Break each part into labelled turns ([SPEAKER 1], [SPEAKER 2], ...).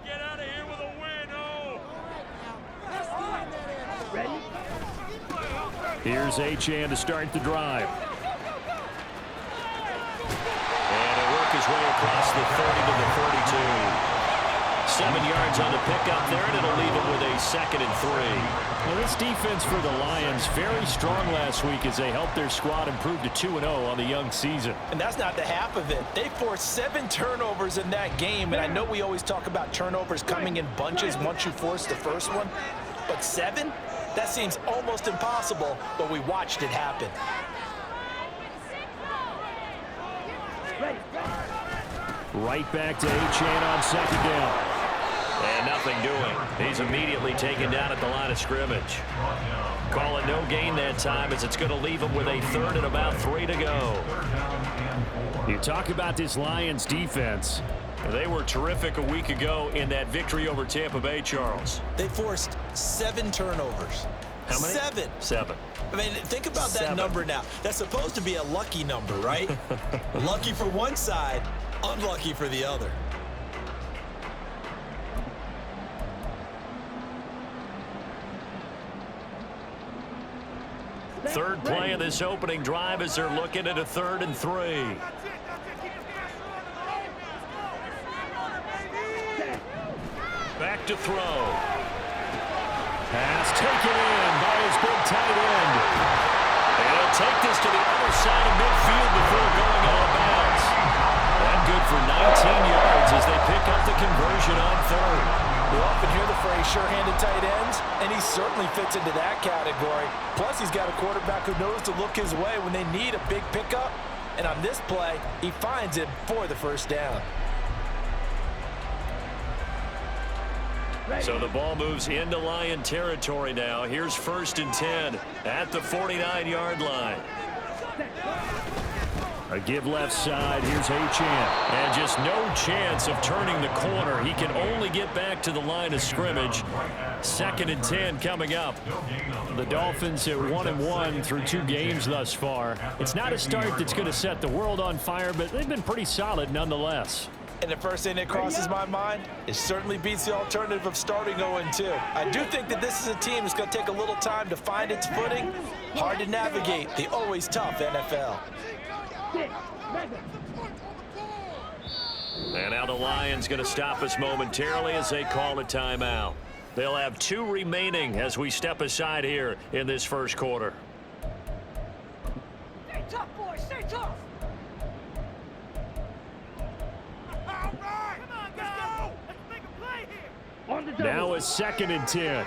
[SPEAKER 1] get out of here with a win, oh!
[SPEAKER 2] Here's Achan to start the drive.
[SPEAKER 3] And he'll work his way across the 30 to the 32. 7 yards on the pickup there, and it'll leave him with a 2nd and 3.
[SPEAKER 2] Well, this defense for the Lions, very strong last week as they helped their squad improve to 2-0 on the young season.
[SPEAKER 4] And that's not the half of it. They forced 7 turnovers in that game, and I know we always talk about turnovers coming in bunches once you force the first one, but 7? That seems almost impossible, but we watched it happen.
[SPEAKER 2] Right back to Achan on 2nd down.
[SPEAKER 3] And nothing doing. He's immediately taken down at the line of scrimmage. Call it no gain that time as it's going to leave him with a 3rd and about 3 to go.
[SPEAKER 2] You talk about this Lions defense.
[SPEAKER 3] They were terrific a week ago in that victory over Tampa Bay, Charles.
[SPEAKER 4] They forced 7 turnovers.
[SPEAKER 3] How many?
[SPEAKER 4] 7.
[SPEAKER 3] 7.
[SPEAKER 4] I mean, think about that number now. That's supposed to be a lucky number, right? Lucky for one side, unlucky for the other.
[SPEAKER 3] Third play of this opening drive as they're looking at a 3rd and 3. Back to throw.
[SPEAKER 2] Pass taken in by his big tight end.
[SPEAKER 3] And he'll take this to the other side of midfield before going out of bounds. And good for 19 yards as they pick up the conversion on 3rd.
[SPEAKER 4] We often hear the phrase sure-handed tight ends, and he certainly fits into that category. Plus, he's got a quarterback who knows to look his way when they need a big pickup. And on this play, he finds him for the first down.
[SPEAKER 3] So the ball moves into Lion territory now. Here's 1st and 10 at the 49-yard line.
[SPEAKER 2] A give left side. Here's Achan.
[SPEAKER 3] And just no chance of turning the corner. He can only get back to the line of scrimmage. 2nd and 10 coming up.
[SPEAKER 2] The Dolphins at 1-1 through 2 games thus far. It's not a start that's going to set the world on fire, but they've been pretty solid nonetheless.
[SPEAKER 4] And the first thing that crosses my mind, it certainly beats the alternative of starting 0-2. I do think that this is a team that's going to take a little time to find its footing. Hard to navigate the always tough NFL.
[SPEAKER 3] And now the Lions going to stop us momentarily as they call a timeout. They'll have 2 remaining as we step aside here in this first quarter.
[SPEAKER 1] Stay tough, boys. Stay tough. All right. Come on, guys. Let's make a play here.
[SPEAKER 2] Now it's 2nd and 10.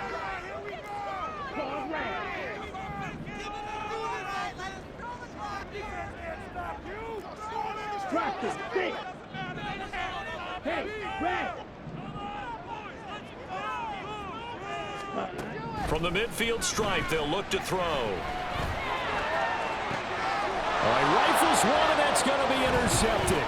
[SPEAKER 3] From the midfield stripe, they'll look to throw.
[SPEAKER 2] All right, rifles one, and that's going to be intercepted.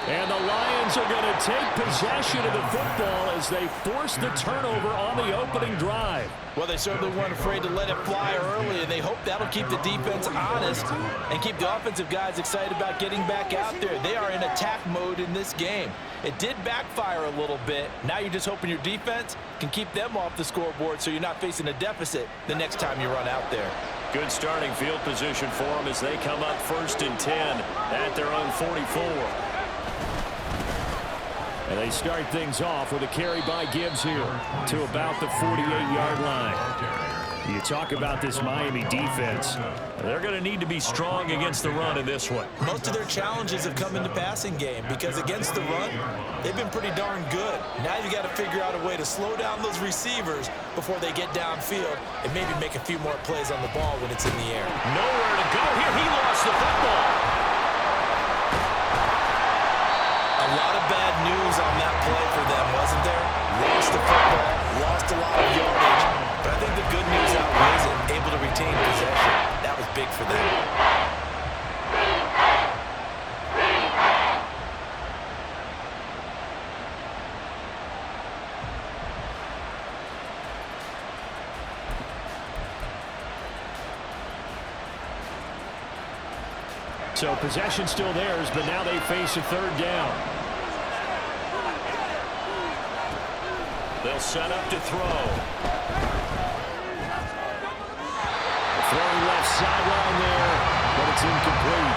[SPEAKER 2] And the Lions are going to take possession of the football as they force the turnover on the opening drive.
[SPEAKER 4] Well, they certainly weren't afraid to let it fly early, and they hope that'll keep the defense honest and keep the offensive guys excited about getting back out there. They are in attack mode in this game. It did backfire a little bit. Now you're just hoping your defense can keep them off the scoreboard so you're not facing a deficit the next time you run out there.
[SPEAKER 3] Good starting field position for them as they come up 1st and 10 at their own 44.
[SPEAKER 2] And they start things off with a carry by Gibbs here to about the 48-yard line. You talk about this Miami defense.
[SPEAKER 3] They're going to need to be strong against the run in this one.
[SPEAKER 4] Most of their challenges have come in the passing game because against the run, they've been pretty darn good. Now you got to figure out a way to slow down those receivers before they get downfield and maybe make a few more plays on the ball when it's in the air.
[SPEAKER 3] Nowhere to go here. He lost the football.
[SPEAKER 4] A lot of bad news on that play for them, wasn't there? Lost the football, lost a lot of yardage, but I think the good news outweighs it. Able to retain possession. That was big for them.
[SPEAKER 2] So possession still theirs, but now they face a 3rd down.
[SPEAKER 3] They'll set up to throw.
[SPEAKER 2] Throwing left sideline there, but it's incomplete.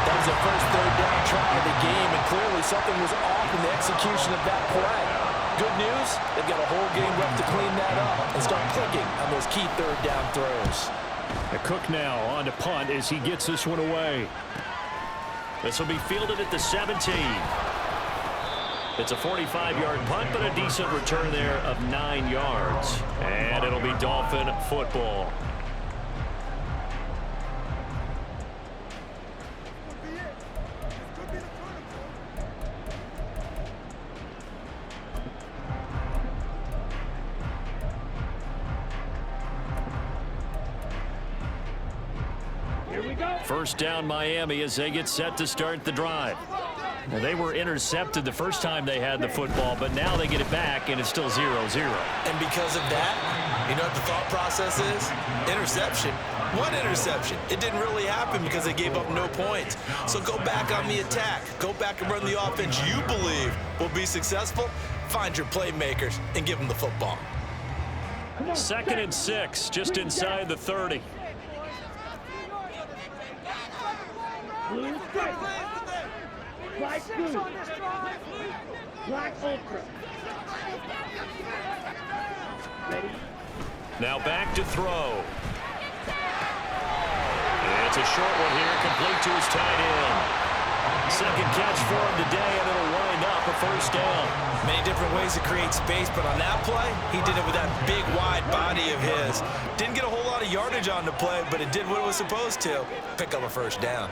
[SPEAKER 4] That was the first third down try of the game, and clearly something was off in the execution of that play. Good news, they've got a whole game left to clean that up and start clicking on those key third down throws.
[SPEAKER 2] Cook now on to punt as he gets this one away.
[SPEAKER 3] This will be fielded at the 17. It's a 45-yard punt, but a decent return there of 9 yards. And it'll be Dolphin football. First down Miami as they get set to start the drive. Well, they were intercepted the first time they had the football, but now they get it back, and it's still 0-0.
[SPEAKER 4] And because of that, you know what the thought process is? Interception. One interception. It didn't really happen because they gave up no points. So go back on the attack. Go back and run the offense you believe will be successful. Find your playmakers and give them the football.
[SPEAKER 3] 2nd and 6, just inside the 30.
[SPEAKER 1] Blue strike. Black blue. Black ultra. Ready?
[SPEAKER 3] Now back to throw. It's a short one here, complete to his tight end. Second catch for him today, and it'll wind up a first down.
[SPEAKER 4] Many different ways to create space, but on that play, he did it with that big, wide body of his. Didn't get a whole lot of yardage on the play, but it did what it was supposed to. Pick up a first down.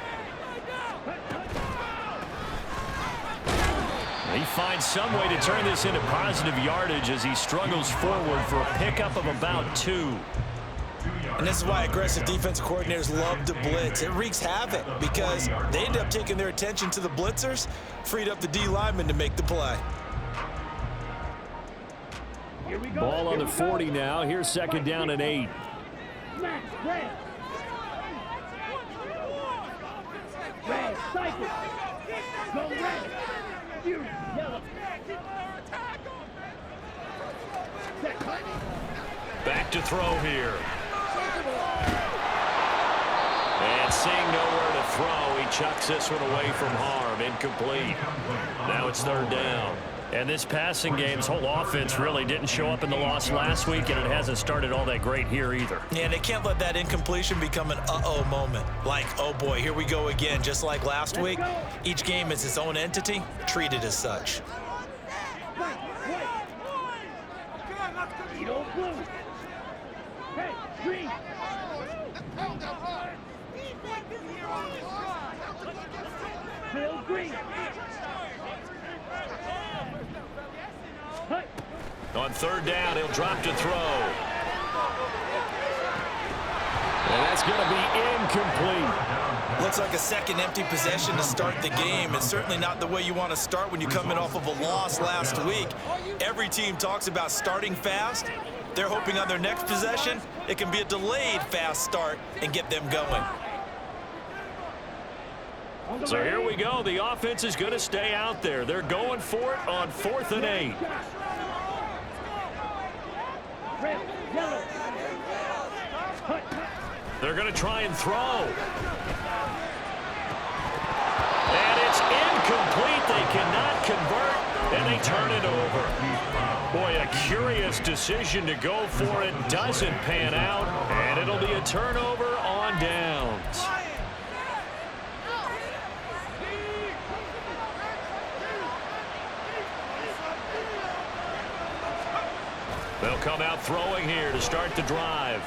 [SPEAKER 3] He finds some way to turn this into positive yardage as he struggles forward for a pickup of about 2.
[SPEAKER 4] And this is why aggressive defensive coordinators love to blitz. It wreaks havoc because they end up taking their attention to the blitzers, freed up the D lineman to make the play.
[SPEAKER 2] Ball on the 40 now. Here's 2nd down and 8.
[SPEAKER 1] Red. Red, cycle. Go red. Yellow.
[SPEAKER 3] Back to throw here. And seeing nowhere to throw, he chucks this one away from harm. Incomplete. Now it's 3rd down. And this passing game's whole offense really didn't show up in the loss last week, and it hasn't started all that great here either.
[SPEAKER 4] Yeah, and they can't let that incompletion become an uh-oh moment. Like, oh boy, here we go again. Just like last week, each game is its own entity, treated as such.
[SPEAKER 1] Hey, green. Bill Green.
[SPEAKER 3] On 3rd down, he'll drop to throw.
[SPEAKER 2] And that's going to be incomplete.
[SPEAKER 4] Looks like a second empty possession to start the game, and certainly not the way you want to start when you're coming off of a loss last week. Every team talks about starting fast. They're hoping on their next possession, it can be a delayed fast start and get them going.
[SPEAKER 3] So here we go. The offense is going to stay out there. They're going for it on 4th and 8. They're going to try and throw. And it's incomplete. They cannot convert, and they turn it over. Boy, a curious decision to go for it. Doesn't pan out, and it'll be a turnover on downs. They'll come out throwing here to start the drive.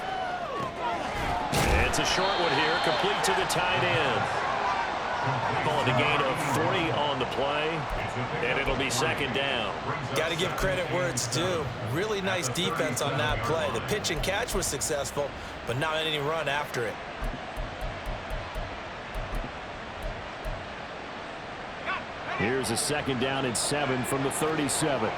[SPEAKER 3] It's a short one here, complete to the tight end. Calling a gain of 3 on the play, and it'll be 2nd down.
[SPEAKER 4] Got to give credit where it's due. Really nice defense on that play. The pitch and catch was successful, but not any run after it.
[SPEAKER 2] Here's a 2nd down and 7 from the 37.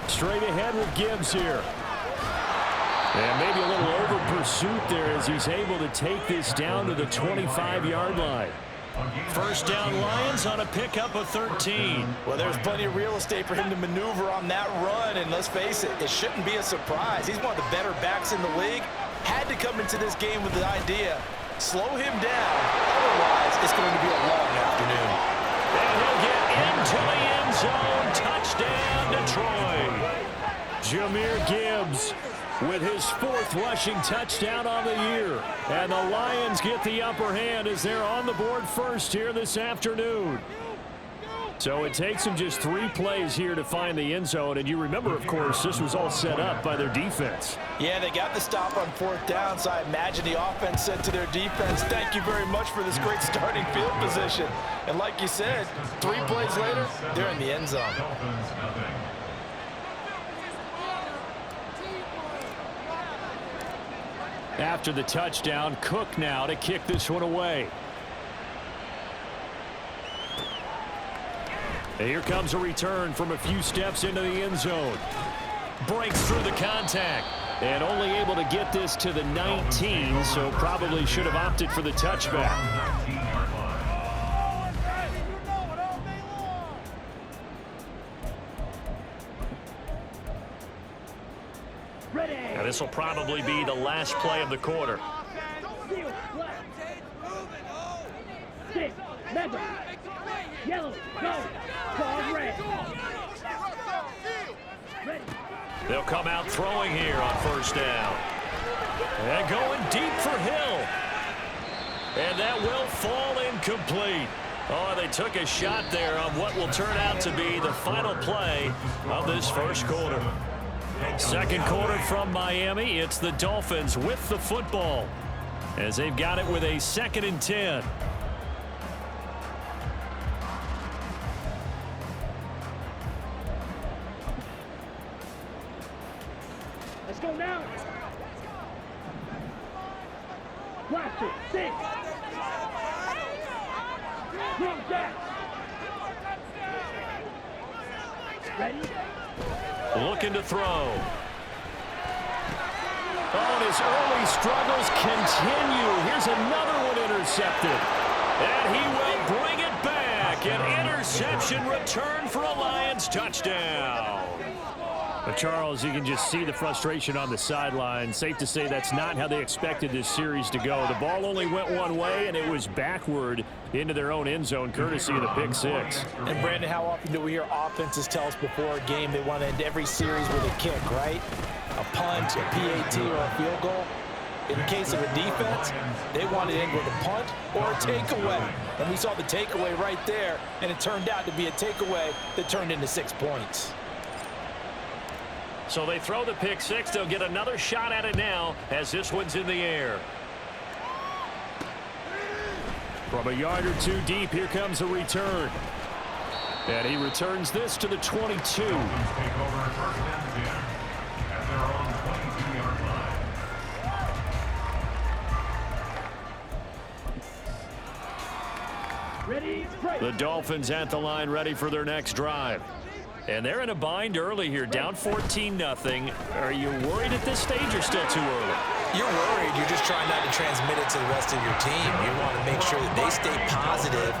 [SPEAKER 2] Straight ahead with Gibbs here. And maybe a little pursuit there as he's able to take this down to the 25-yard line.
[SPEAKER 3] First down Lions on a pickup of 13.
[SPEAKER 4] Well, there's plenty of real estate for him to maneuver on that run, and let's face it, it shouldn't be a surprise. He's one of the better backs in the league. Had to come into this game with the idea, slow him down, otherwise it's going to be a long afternoon.
[SPEAKER 3] And he'll get into the end zone. Touchdown, Detroit.
[SPEAKER 2] Jahmyr Gibbs with his 4th rushing touchdown on the year. And the Lions get the upper hand as they're on the board first here this afternoon. So it takes them just 3 plays here to find the end zone. And you remember, of course, this was all set up by their defense.
[SPEAKER 4] Yeah, they got the stop on 4th down, so I imagine the offense said to their defense, thank you very much for this great starting field position. And like you said, 3 plays later, they're in the end zone.
[SPEAKER 2] After the touchdown, Cook now to kick this one away. And here comes a return from a few steps into the end zone.
[SPEAKER 3] Breaks through the contact.
[SPEAKER 2] And only able to get this to the 19, so probably should have opted for the touchback.
[SPEAKER 3] Now this will probably be the last play of the quarter.
[SPEAKER 1] Yellow, go. Call red.
[SPEAKER 3] They'll come out throwing here on first down. And going deep for Hill. And that will fall incomplete. Oh, they took a shot there on what will turn out to be the final play of this first quarter. Second quarter from Miami. It's the Dolphins with the football as they've got it with a 2nd and 10.
[SPEAKER 1] Let's go now. Watch it. 6. Wrong back. Ready?
[SPEAKER 3] Looking to throw.
[SPEAKER 2] Oh, and his early struggles continue. Here's another one intercepted.
[SPEAKER 3] And he will bring it back. An interception return for a Lions touchdown.
[SPEAKER 2] But Charles, you can just see the frustration on the sideline. Safe to say that's not how they expected this series to go. The ball only went one way, and it was backward into their own end zone, courtesy of the pick 6.
[SPEAKER 4] And Brandon, how often do we hear offenses tell us before a game they want to end every series with a kick, right? A punt, a PAT, or a field goal. In the case of a defense, they want to end with a punt or a takeaway. And we saw the takeaway right there, and it turned out to be a takeaway that turned into 6 points.
[SPEAKER 3] So they throw the pick 6. They'll get another shot at it now as this one's in the air.
[SPEAKER 2] From a yard or 2 deep, here comes a return. And he returns this to the 22.
[SPEAKER 1] Ready?
[SPEAKER 2] The Dolphins at the line, ready for their next drive. And they're in a bind early here, down 14-0. Are you worried at this stage or still too early?
[SPEAKER 4] You're worried. You're just trying not to transmit it to the rest of your team. You want to make sure that they stay positive.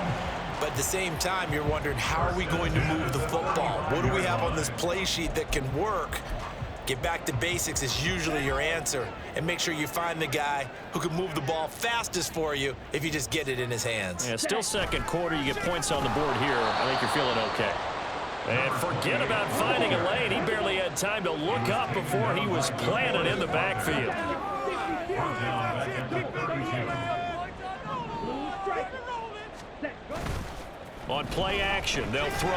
[SPEAKER 4] But at the same time, you're wondering, how are we going to move the football? What do we have on this play sheet that can work? Get back to basics is usually your answer. And make sure you find the guy who can move the ball fastest for you if you just get it in his hands.
[SPEAKER 2] Yeah, still second quarter. You get points on the board here. I think you're feeling okay.
[SPEAKER 3] And forget about finding a lane. He barely had time to look up before he was planted in the backfield. On play action, they'll throw.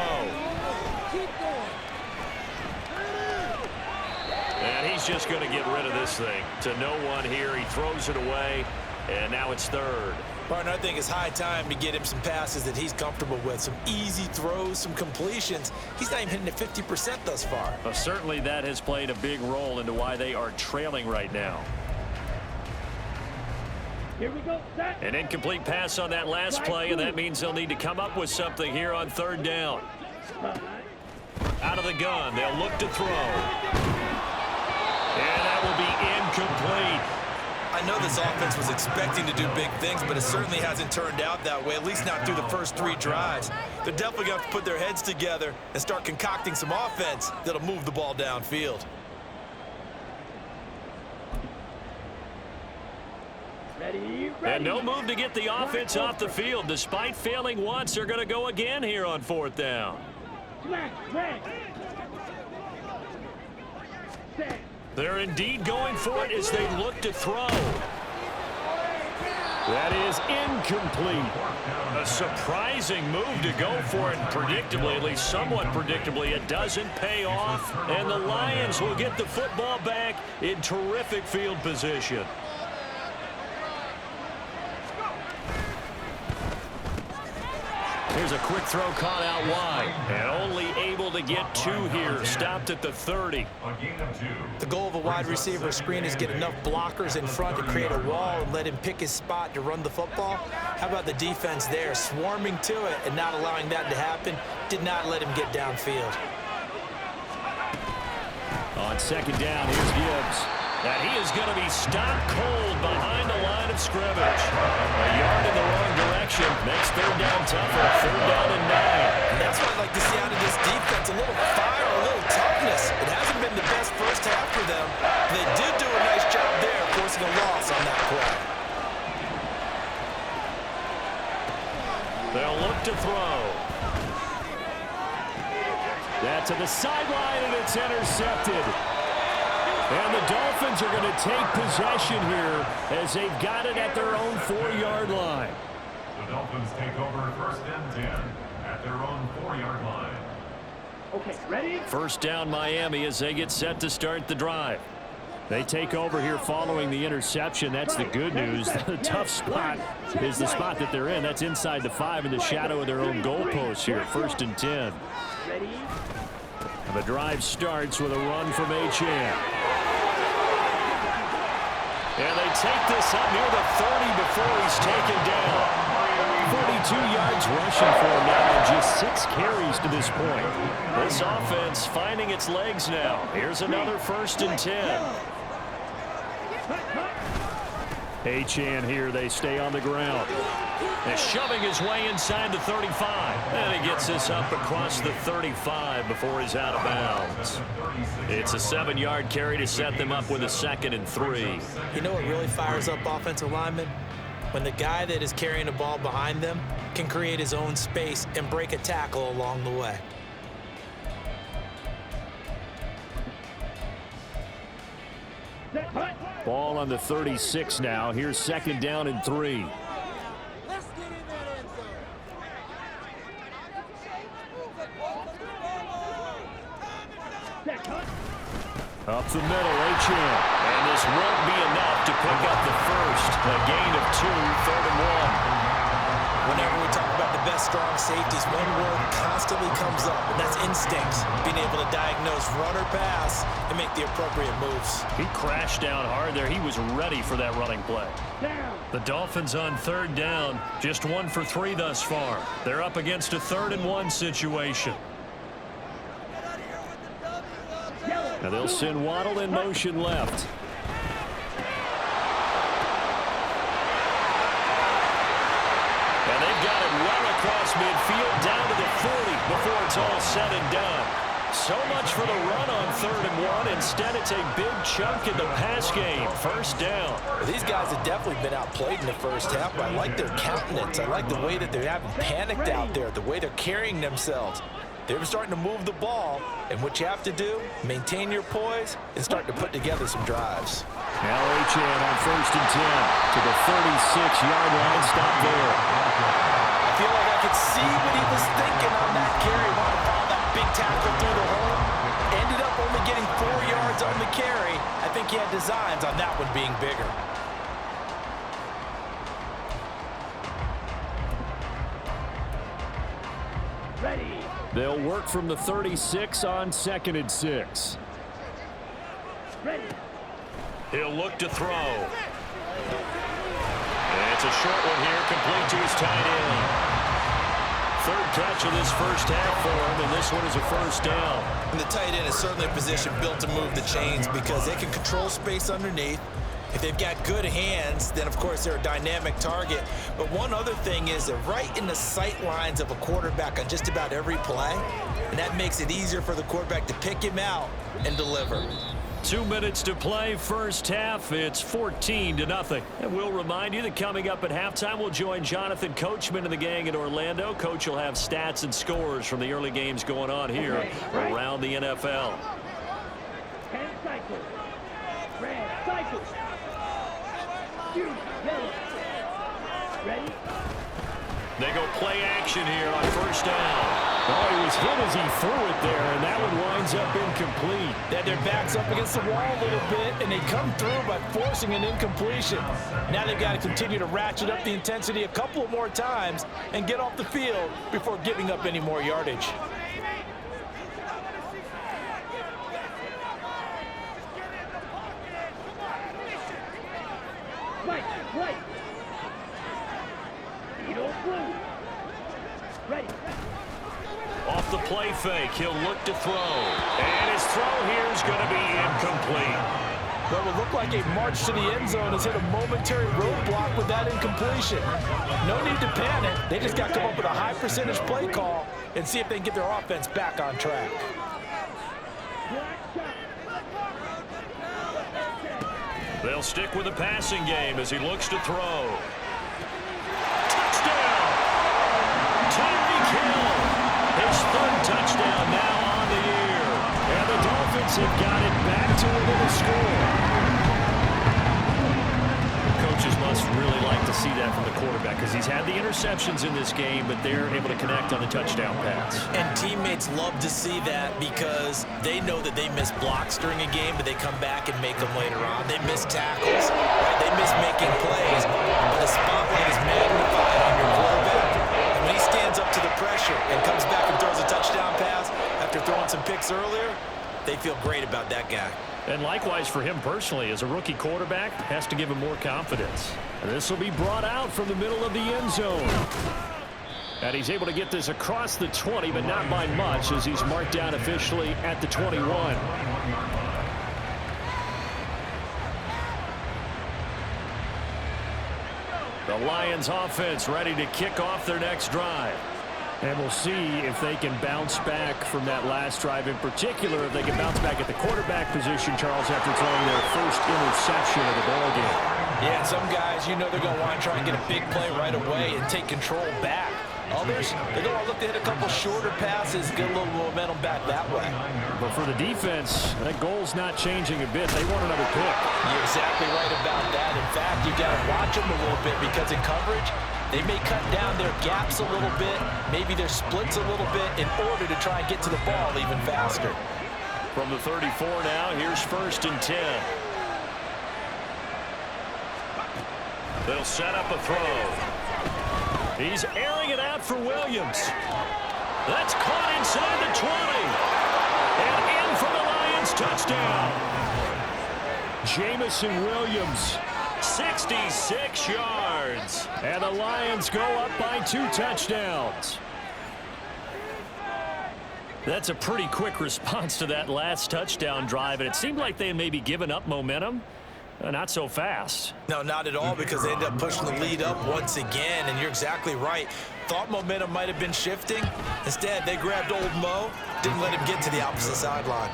[SPEAKER 3] And he's just going to get rid of this thing to no one here. He throws it away, and now it's 3rd.
[SPEAKER 4] Martin, I think it's high time to get him some passes that he's comfortable with, some easy throws, some completions. He's not even hitting at 50% thus far.
[SPEAKER 3] Well, certainly that has played a big role into why they are trailing right now.
[SPEAKER 1] Here we go. Set.
[SPEAKER 3] An incomplete pass on that last play, and that means they'll need to come up with something here on 3rd down. Out of the gun, they'll look to throw. And that will be incomplete.
[SPEAKER 4] I know this offense was expecting to do big things, but it certainly hasn't turned out that way, at least not through the first 3 drives. They're definitely going to have to put their heads together and start concocting some offense that'll move the ball downfield.
[SPEAKER 2] And no move to get the offense off the field. Despite failing once, they're going to go again here on 4th down. They're indeed going for it as they look to throw. That is incomplete. A surprising move to go for it. Predictably, at least somewhat predictably, it doesn't pay off. And the Lions will get the football back in terrific field position. Here's a quick throw caught out wide. And only able to get 2 here. Stopped at the 30.
[SPEAKER 4] The goal of a wide receiver screen is get enough blockers in front to create a wall and let him pick his spot to run the football. How about the defense there, swarming to it and not allowing that to happen? Did not let him get downfield.
[SPEAKER 2] On 2nd down, here's Gibbs. And he is going to be stopped cold behind the line of scrimmage. A yard in the wrong direction makes 3rd down tougher. 3rd down and 9.
[SPEAKER 4] And that's what I'd like to see out of this defense. A little fire, a little toughness. It hasn't been the best first half for them. They did do a nice job there, forcing a loss on that play.
[SPEAKER 2] They'll look to throw. That to the sideline, and it's intercepted. And the Dolphins are going to take possession here as they've got it at their own 4-yard line.
[SPEAKER 5] The Dolphins take over 1st and 10 at their own 4-yard line.
[SPEAKER 1] Okay, ready?
[SPEAKER 2] 1st down Miami as they get set to start the drive. They take over here following the interception. That's the good news. The tough spot is the spot that they're in. That's inside the 5 in the shadow of their own goalpost here. 1st and 10.
[SPEAKER 1] Ready?
[SPEAKER 2] And the drive starts with a run from Achane. And they take this up near the 30 before he's taken down. 42 yards rushing for him now, and just 6 carries to this point. This offense finding its legs now. Here's another 1st and 10. Achane here, they stay on the ground. And shoving his way inside the 35. And he gets this up across the 35 before he's out of bounds. It's a 7-yard carry to set them up with a 2nd and 3.
[SPEAKER 4] You know what really fires up offensive linemen? When the guy that is carrying the ball behind them can create his own space and break a tackle along the way.
[SPEAKER 2] Ball on the 36 now. Here's 2nd down and 3. Up the middle, Achane. And this won't be enough to pick up the first. A gain of 2, 3rd and 1.
[SPEAKER 4] Whenever we talk about the best strong safeties, one word constantly comes up, and that's instincts. Being able to diagnose run or pass and make the appropriate moves.
[SPEAKER 2] He crashed down hard there. He was ready for that running play. The Dolphins on 3rd down, just 1 for 3 thus far. They're up against a 3rd and 1 situation. Now they'll send Waddle in motion left. And they've got it well across midfield down to the 40 before it's all said and done. So much for the run on 3rd and 1. Instead, it's a big chunk in the pass game. 1st down.
[SPEAKER 4] These guys have definitely been outplayed in the first half, but I like their countenance. I like the way that they haven't panicked out there, the way they're carrying themselves. They're starting to move the ball, and what you have to do, maintain your poise and start to put together some drives.
[SPEAKER 2] Now Achane on 1st and 10 to the 36-yard line. Stop there.
[SPEAKER 4] I feel like I could see what he was thinking on that carry. Wanted to follow that big tackle through the hole. Ended up only getting 4 yards on the carry. I think he had designs on that one being bigger.
[SPEAKER 1] Ready?
[SPEAKER 2] They'll work from the 36 on 2nd and 6.
[SPEAKER 1] Ready?
[SPEAKER 3] He'll look to throw. And it's a short one here, complete to his tight end. 3rd catch of this first half for him, and this one is a 1st down.
[SPEAKER 4] And the tight end is certainly a position built to move the chains because they can control space underneath. If they've got good hands, then of course they're a dynamic target. But one other thing is they're right in the sight lines of a quarterback on just about every play, and that makes it easier for the quarterback to pick him out and deliver.
[SPEAKER 2] 2 minutes to play, first half. It's 14-0. And we'll remind you that coming up at halftime, we'll join Jonathan Coachman and the gang in Orlando. Coach will have stats and scores from the early games going on here around the NFL.
[SPEAKER 1] 10 cycles. Red cycles. Yellow. Ready?
[SPEAKER 2] They go play action here on first down. Oh, he was hit as he threw it there, and that one winds up incomplete.
[SPEAKER 4] They had their backs up against the wall a little bit, and they come through by forcing an incompletion. Now they've got to continue to ratchet up the intensity a couple more times and get off the field before giving up any more yardage.
[SPEAKER 1] Right. Blue. Ready.
[SPEAKER 2] Off the play fake, he'll look to throw. And his throw here is going to be incomplete.
[SPEAKER 4] What would look like a march to the end zone has hit a momentary roadblock with that incompletion. No need to panic. They just got to come up with a high percentage play call and see if they can get their offense back on track.
[SPEAKER 2] They'll stick with the passing game as he looks to throw. His third touchdown now on the year. And the Dolphins have got it back to within a score. Coaches must really like to see that from the quarterback because he's had the interceptions in this game, but they're able to connect on the touchdown pass.
[SPEAKER 4] And teammates love to see that because they know that they miss blocks during a game, but they come back and make them later on. They miss tackles, right? They miss making plays, but the spotlight is magnified on your quarterback. When he stands up to the pressure and comes back and throws a touchdown pass after throwing some picks earlier, they feel great about that guy.
[SPEAKER 2] And likewise for him personally, as a rookie quarterback, has to give him more confidence. And this will be brought out from the middle of the end zone. And he's able to get this across the 20, but not by much, as he's marked down officially at the 21. The Lions offense ready to kick off their next drive. And we'll see if they can bounce back from that last drive in particular, if they can bounce back at the quarterback position, Charles, after throwing their first interception of the ballgame.
[SPEAKER 4] Yeah, and some guys, you know they're going to want to try and get a big play right away and take control back. Others, they're going to look to hit a couple shorter passes, get a little momentum back that way.
[SPEAKER 2] But for the defense, that goal's not changing a bit. They want another pick.
[SPEAKER 4] You're exactly right about that. In fact, you got to watch them a little bit because in coverage, they may cut down their gaps a little bit, maybe their splits a little bit in order to try and get to the ball even faster.
[SPEAKER 2] From the 34 now, here's 1st and 10. They'll set up a throw. He's airing it out for Williams. That's caught inside the 20. And in for the Lions touchdown. Jamison Williams, 66 yards. And the Lions go up by 2 touchdowns. That's a pretty quick response to that last touchdown drive, and it seemed like they may be giving up momentum. Not so fast.
[SPEAKER 4] No, not at all, because they ended up pushing the lead up once again, and you're exactly right. Thought momentum might have been shifting. Instead, they grabbed old Mo, didn't let him get to the opposite sideline.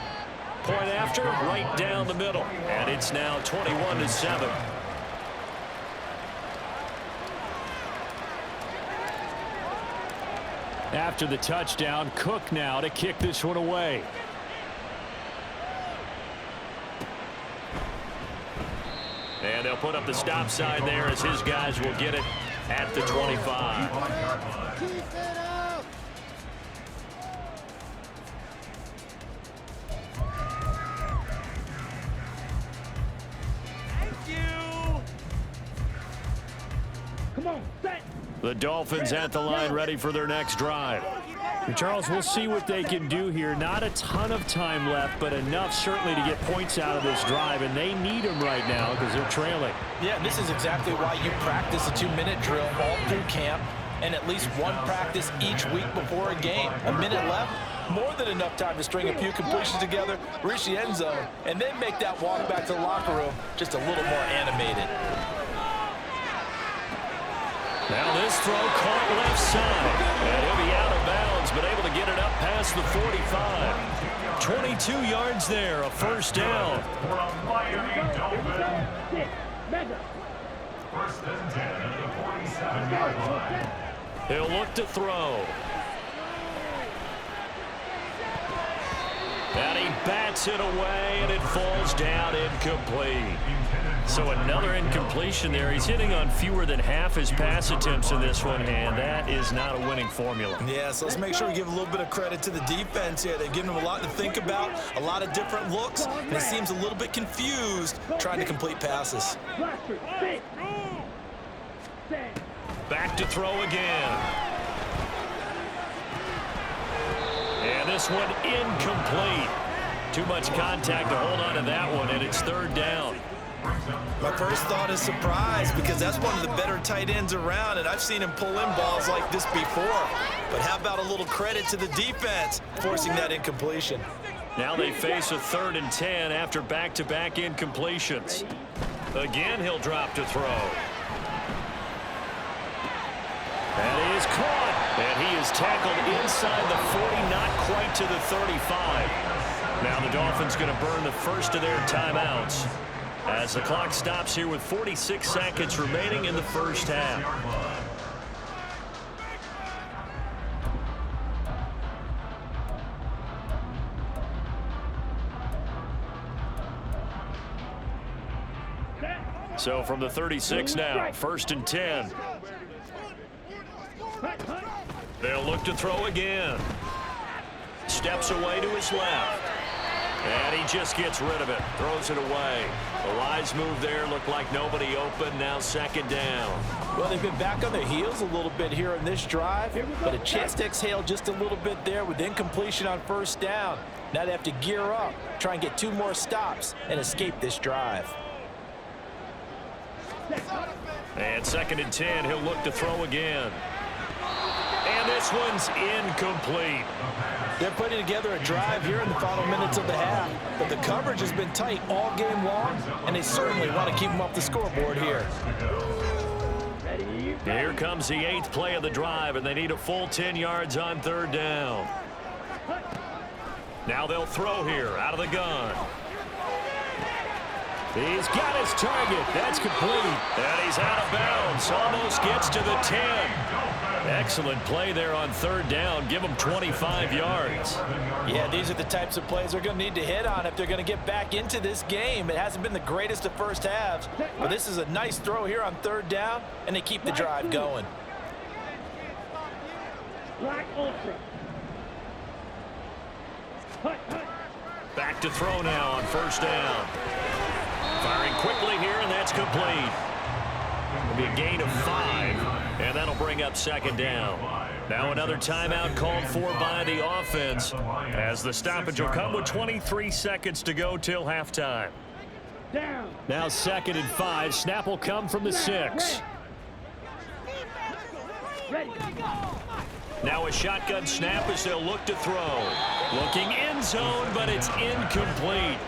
[SPEAKER 2] Point after, right down the middle, and it's now 21-7. After the touchdown, Cook now to kick this one away. And they'll put up the stop sign there as his guys will get it at the 25.
[SPEAKER 1] Thank you. Come on, set.
[SPEAKER 2] The Dolphins at the line ready for their next drive. And Charles, we'll see what they can do here. Not a ton of time left, but enough certainly to get points out of this drive, and they need them right now because they're trailing.
[SPEAKER 4] Yeah, and this is exactly why you practice a 2-minute drill all through camp and at least one practice each week before a game. A minute left, more than enough time to string a few completions together, reach the end zone, and then make that walk back to the locker room just a little more animated.
[SPEAKER 2] Now this throw caught left side, and he'll be out of bounds, but able to get it up past the 45. 22 yards there, a first down.
[SPEAKER 5] For a Miami Dolphin. First and 10 at the 47-yard line.
[SPEAKER 2] He'll look to throw. And he bats it away, and it falls down incomplete. So another incompletion there. He's hitting on fewer than half his pass attempts in this one, and that is not a winning formula.
[SPEAKER 4] Yeah, so let's make sure we give a little bit of credit to the defense here. They've given him a lot to think about, a lot of different looks, and he seems a little bit confused trying to complete passes.
[SPEAKER 2] Back to throw again. And this one incomplete. Too much contact to hold on to that one, and it's third down.
[SPEAKER 4] My first thought is surprise, because that's one of the better tight ends around, and I've seen him pull in balls like this before. But how about a little credit to the defense forcing that incompletion?
[SPEAKER 2] Now they face a 3rd and 10 after back-to-back incompletions. Again, he'll drop to throw. That is caught, and he is tackled inside the 40, not quite to the 35. Now the Dolphins going to burn the first of their timeouts as the clock stops here with 46 seconds remaining in the first half. So from the 36 now, 1st and 10. They'll look to throw again. Steps away to his left. And he just gets rid of it. Throws it away. The Lions move there. Looked like nobody open. Now 2nd down.
[SPEAKER 4] Well, they've been back on their heels a little bit here in this drive, but a chance to exhale just a little bit there with incompletion on 1st down. Now they have to gear up, try and get 2 more stops, and escape this drive.
[SPEAKER 2] And 2nd and 10. He'll look to throw again. And this one's incomplete.
[SPEAKER 4] They're putting together a drive here in the final minutes of the half, but the coverage has been tight all game long, and they certainly want to keep them off the scoreboard here.
[SPEAKER 2] Here comes the 8th play of the drive, and they need a full 10 yards on 3rd down. Now they'll throw here out of the gun. He's got his target. That's complete. And he's out of bounds. Almost gets to the 10. Excellent play there on 3rd down. Give them 25 yards.
[SPEAKER 4] Yeah, these are the types of plays they're going to need to hit on if they're going to get back into this game. It hasn't been the greatest of first halves, but this is a nice throw here on 3rd down, and they keep the drive going.
[SPEAKER 2] Back to throw now on 1st down. Firing quickly here, and that's complete. It'll be a gain of 5, and that'll bring up 2nd down. Now another timeout called for by the offense, as the stoppage will come with 23 seconds to go till halftime. Now 2nd and 5. Snap will come from the 6. Now a shotgun snap as they'll look to throw. Looking end zone, but it's incomplete.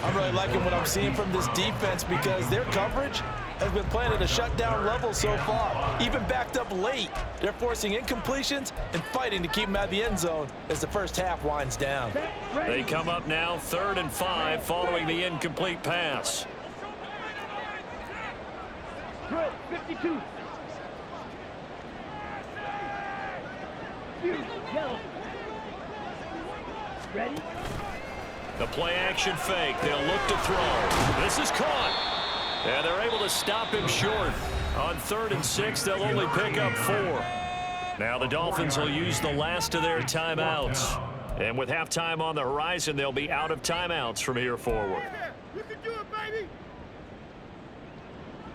[SPEAKER 4] I'm really liking what I'm seeing from this defense because their coverage has been playing at a shutdown level so far. Even backed up late, they're forcing incompletions and fighting to keep them out of the end zone as the first half winds down.
[SPEAKER 2] They come up now 3rd and 5 following the incomplete pass.
[SPEAKER 1] 52. Ready?
[SPEAKER 2] The play action fake. They'll look to throw. This is caught. And they're able to stop him short. On 3rd and 6, they'll only pick up 4. Now the Dolphins will use the last of their timeouts. And with halftime on the horizon, they'll be out of timeouts from here forward.
[SPEAKER 1] You can do it, baby.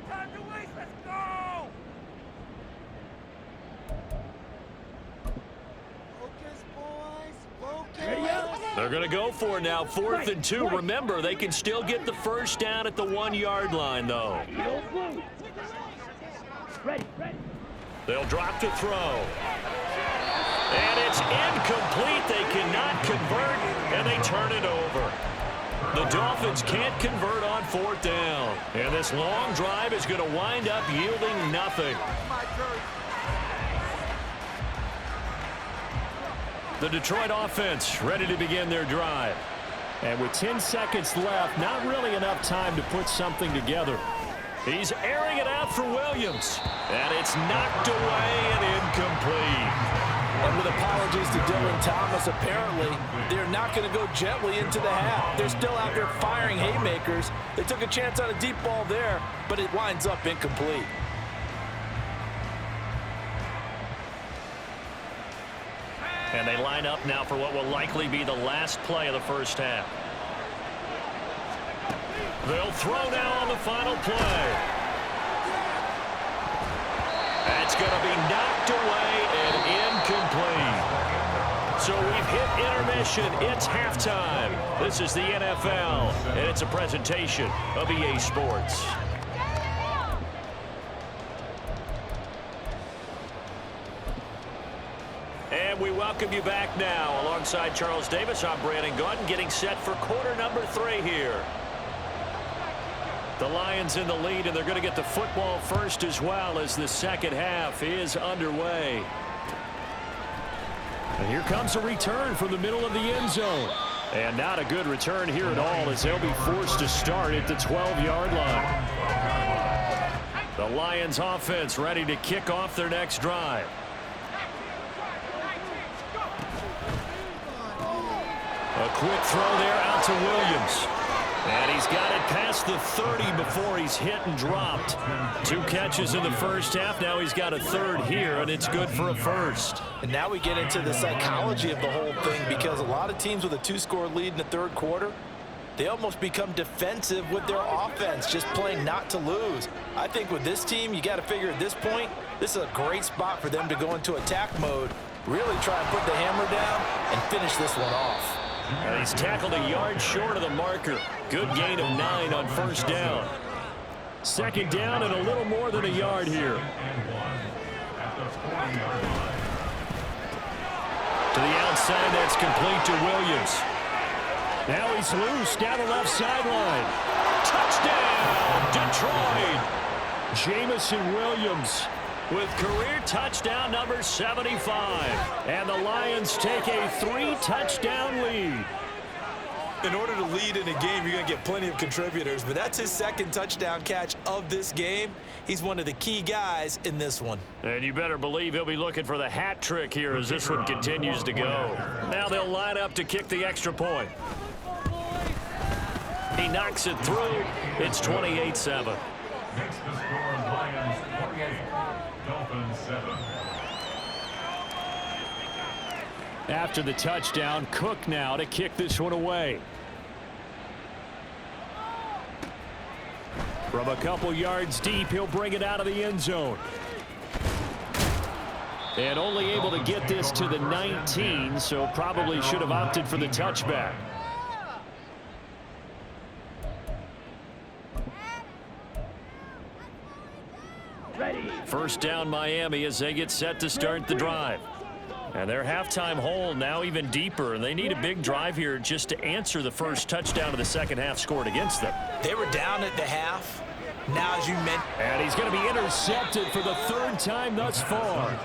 [SPEAKER 1] Time to waste. Let's go. Focus, boys. Focus. Ready up?
[SPEAKER 2] They're going to go for it now. 4th and 2. Remember, they can still get the first down at the 1-yard line, though.
[SPEAKER 1] Ready.
[SPEAKER 2] They'll drop to throw.
[SPEAKER 3] And it's incomplete. They cannot convert, and they turn it over. The Dolphins can't convert on 4th down. And this long drive is going to wind up yielding nothing. The Detroit offense ready to begin their drive.
[SPEAKER 2] And with 10 seconds left, not really enough time to put something together.
[SPEAKER 3] He's airing it out for Williams. And it's knocked away and incomplete.
[SPEAKER 4] And with apologies to Dylan Thomas, apparently they're not going to go gently into the half. They're still out there firing haymakers. They took a chance on a deep ball there, but it winds up incomplete.
[SPEAKER 3] And they line up now for what will likely be the last play of the first half. They'll throw now on the final play. That's going to be knocked away and incomplete. So we've hit intermission. It's halftime. This is the NFL, and it's a presentation of EA Sports. And we welcome you back now. Alongside Charles Davis, I'm Brandon Gordon, getting set for quarter number 3 here. The Lions in the lead, and they're going to get the football first as well as the second half is underway.
[SPEAKER 2] And here comes a return from the middle of the end zone.
[SPEAKER 3] And not a good return here at all, as they'll be forced to start at the 12-yard line. The Lions offense ready to kick off their next drive. A quick throw there out to Williams. And he's got it past the 30 before he's hit and dropped. 2 catches in the first half. Now he's got a third here, and it's good for a first.
[SPEAKER 4] And now we get into the psychology of the whole thing, because a lot of teams with a 2-score lead in the third quarter, they almost become defensive with their offense, just playing not to lose. I think with this team, you got to figure at this point, this is a great spot for them to go into attack mode, really try and put the hammer down and finish this one off.
[SPEAKER 3] And he's tackled a yard short of the marker. Good gain of 9 on first down.
[SPEAKER 2] Second down and a little more than a yard here.
[SPEAKER 3] To the outside, that's complete to Williams.
[SPEAKER 2] Now he's loose down the left sideline.
[SPEAKER 3] Touchdown, Detroit.
[SPEAKER 2] Jamison Williams
[SPEAKER 3] With career touchdown number 75.
[SPEAKER 2] And the Lions take a 3-touchdown lead.
[SPEAKER 4] In order to lead in a game, you're going to get plenty of contributors, but that's his second touchdown catch of this game. He's one of the key guys in this one.
[SPEAKER 3] And you better believe he'll be looking for the hat trick here as this one continues to go. Now they'll line up to kick the extra point. He knocks it through. It's 28-7.
[SPEAKER 5] Next to score, Lions 28, Dolphins 7.
[SPEAKER 2] After the touchdown, Cook now to kick this one away. From a couple yards deep, he'll bring it out of the end zone. And only able to get this to the 19, so probably should have opted for the touchback.
[SPEAKER 3] First down Miami as they get set to start the drive. And their halftime hole now even deeper, and they need a big drive here just to answer the first touchdown of the second half scored against them.
[SPEAKER 4] They were down at the half. Now, as you mentioned,
[SPEAKER 2] and he's going to be intercepted for the 3rd time thus far.